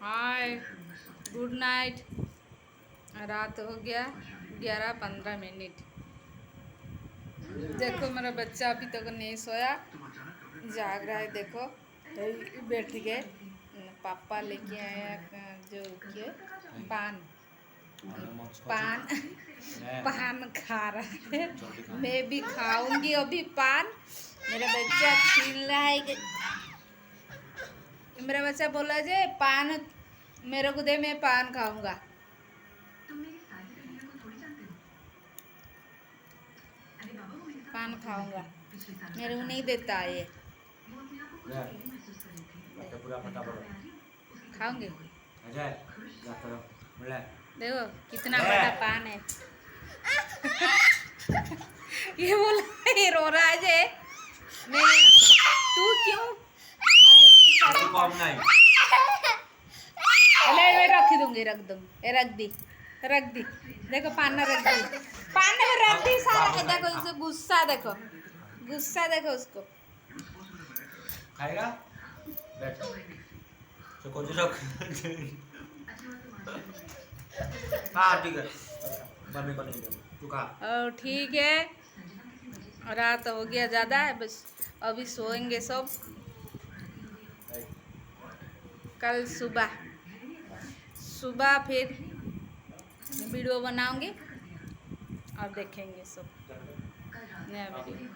हाय, good night. रात हो गया 11:15। देखो मेरा बच्चा अभी तक नहीं सोया, जाग रहा है। देखो बैठ के पापा लेके आया जो के पान पान पान खा रहा है। मैं भी खाऊंगी अभी पान। मेरा बच्चा छीन रहा है मेरा बच्चा बोला जे पान मेरे को दे, मैं पान खाऊंगा। पान खाऊंगा, मेरे को नहीं देता ये। खाऊंगे। देखो कितना बड़ा पान है। ये बोला ये रो रहा है जे मैं तू क्यों मैं रख दी। देखो पान रख दी, पान में रख दी सारा है। देखो उसको गुस्सा, देखो उसको। खाएगा बैठ तो कुछ रख। हाँ ठीक है, मम्मी को नहीं दे तू खा। और ठीक है, रात हो गया ज़्यादा है, बस अभी सोएंगे सब। कल सुबह फिर वीडियो बनाऊंगी और देखेंगे सब नया वीडियो।